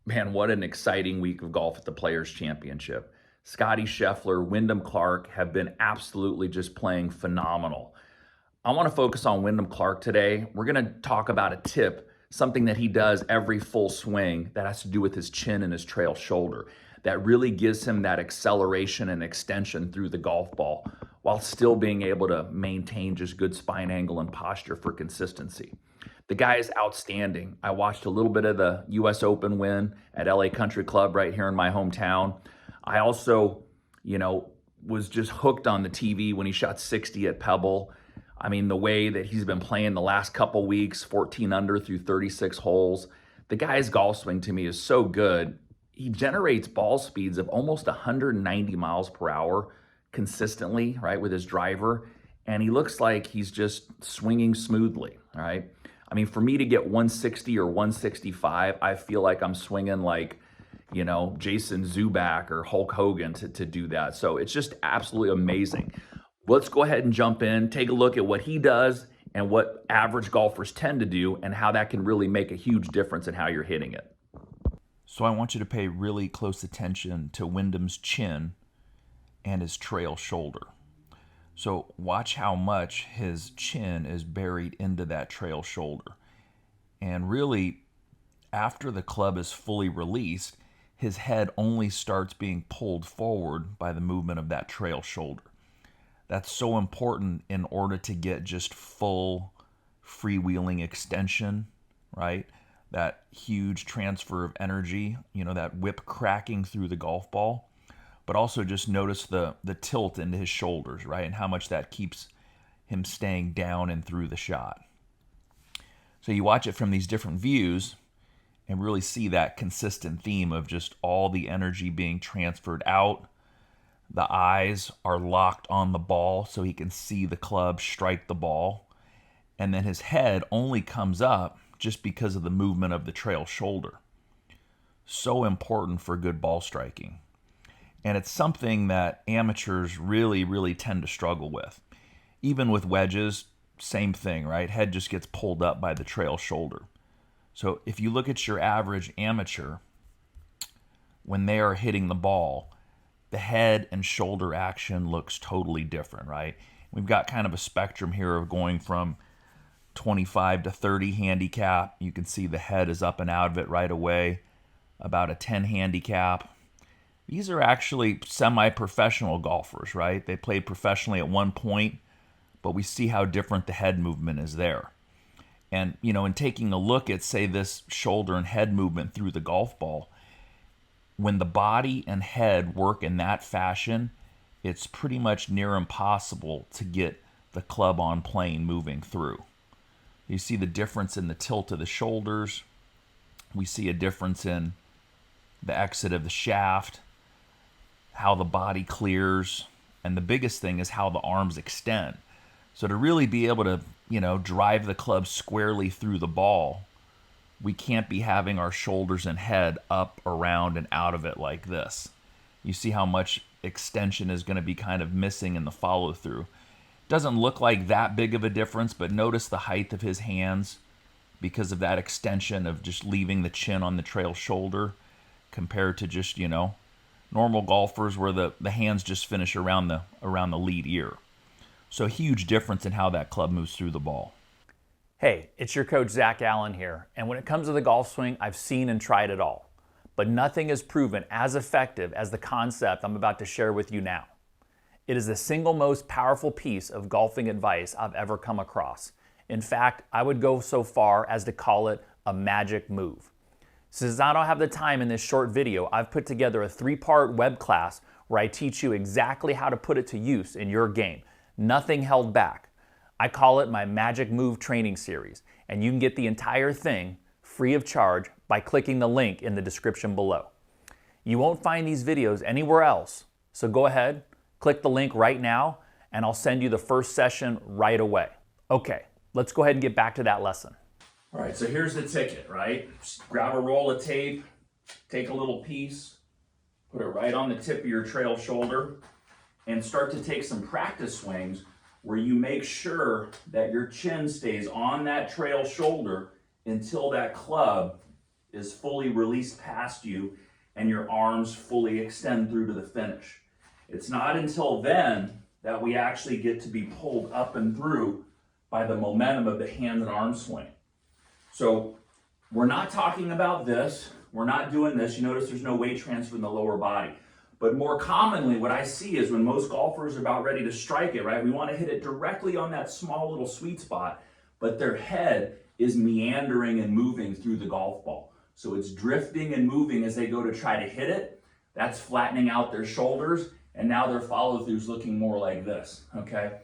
Man, what an exciting week of golf at the Players Championship. Scotty Scheffler, Wyndham Clark have been absolutely just playing phenomenal. I want to focus on Wyndham Clark today. We're going to talk about a tip, something that he does every full swing that has to do with his chin and his trail shoulder, that really gives him that acceleration and extension through the golf ball while still being able to maintain just good spine angle and posture for consistency. The guy is outstanding. I watched a little bit of the US Open win at LA Country Club right here in my hometown. I also, was just hooked on the TV when he shot 60 at Pebble. I mean, the way that he's been playing the last couple weeks, 14 under through 36 holes. The guy's golf swing to me is so good. He generates ball speeds of almost 190 miles per hour consistently, right, with his driver. And he looks like he's just swinging smoothly, right? I mean, for me to get 160 or 165, I feel like I'm swinging like, Jason Zuback or Hulk Hogan to do that. So it's just absolutely amazing. Let's go ahead and jump in, take a look at what he does and what average golfers tend to do and how that can really make a huge difference in how you're hitting it. So I want you to pay really close attention to Wyndham's chin and his trail shoulder. So watch how much his chin is buried into that trail shoulder. And really, after the club is fully released, his head only starts being pulled forward by the movement of that trail shoulder. That's so important in order to get just full freewheeling extension, right? That huge transfer of energy, that whip cracking through the golf ball. But also just notice the tilt into his shoulders, right? And how much that keeps him staying down and through the shot. So you watch it from these different views and really see that consistent theme of just all the energy being transferred out. The eyes are locked on the ball so he can see the club strike the ball. And then his head only comes up just because of the movement of the trail shoulder. So important for good ball striking. And it's something that amateurs really, really tend to struggle with. Even with wedges, same thing, right? Head just gets pulled up by the trail shoulder. So if you look at your average amateur, when they are hitting the ball, the head and shoulder action looks totally different, right? We've got kind of a spectrum here of going from 25 to 30 handicap. You can see the head is up and out of it right away. About a 10 handicap. These are actually semi-professional golfers, right? They played professionally at one point, but we see how different the head movement is there. And, in taking a look at, say, this shoulder and head movement through the golf ball, when the body and head work in that fashion, it's pretty much near impossible to get the club on plane moving through. You see the difference in the tilt of the shoulders. We see a difference in the exit of the shaft, how the body clears, and the biggest thing is how the arms extend. So to really be able to, drive the club squarely through the ball, we can't be having our shoulders and head up, around, and out of it like this. You see how much extension is going to be kind of missing in the follow-through. Doesn't look like that big of a difference, but notice the height of his hands because of that extension of just leaving the chin on the trail shoulder compared to just, normal golfers where the hands just finish around the lead ear. So huge difference in how that club moves through the ball. Hey, it's your coach Zach Allen here, and when it comes to the golf swing, I've seen and tried it all. But nothing is proven as effective as the concept I'm about to share with you now. It is the single most powerful piece of golfing advice I've ever come across. In fact, I would go so far as to call it a magic move. Since I don't have the time in this short video, I've put together a 3-part web class where I teach you exactly how to put it to use in your game. Nothing held back. I call it my Magic Move Training Series, and you can get the entire thing free of charge by clicking the link in the description below. You won't find these videos anywhere else, so go ahead, click the link right now, and I'll send you the first session right away. Okay, let's go ahead and get back to that lesson. All right, so here's the ticket, right? Just grab a roll of tape, take a little piece, put it right on the tip of your trail shoulder, and start to take some practice swings where you make sure that your chin stays on that trail shoulder until that club is fully released past you and your arms fully extend through to the finish. It's not until then that we actually get to be pulled up and through by the momentum of the hand and arm swing. So we're not talking about this. We're not doing this. You notice there's no weight transfer in the lower body. But more commonly, what I see is when most golfers are about ready to strike it, right? We want to hit it directly on that small little sweet spot, but their head is meandering and moving through the golf ball. So it's drifting and moving as they go to try to hit it. That's flattening out their shoulders, and now their follow-through's looking more like this, okay?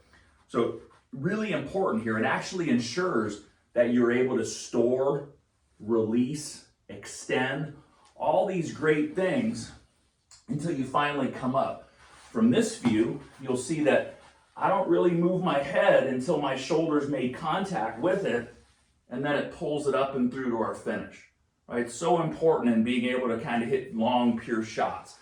So really important here. It actually ensures that you're able to store, release, extend, all these great things until you finally come up. From this view, you'll see that I don't really move my head until my shoulders made contact with it, and then it pulls it up and through to our finish. Right? It's so important in being able to kind of hit long, pure shots.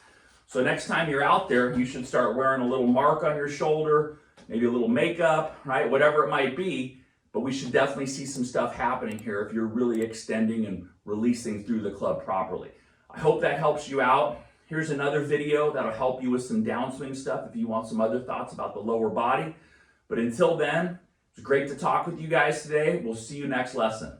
So next time you're out there, you should start wearing a little mark on your shoulder, maybe a little makeup, right? Whatever it might be, but we should definitely see some stuff happening here if you're really extending and releasing through the club properly. I hope that helps you out. Here's another video that'll help you with some downswing stuff if you want some other thoughts about the lower body. But until then, it's great to talk with you guys today. We'll see you next lesson.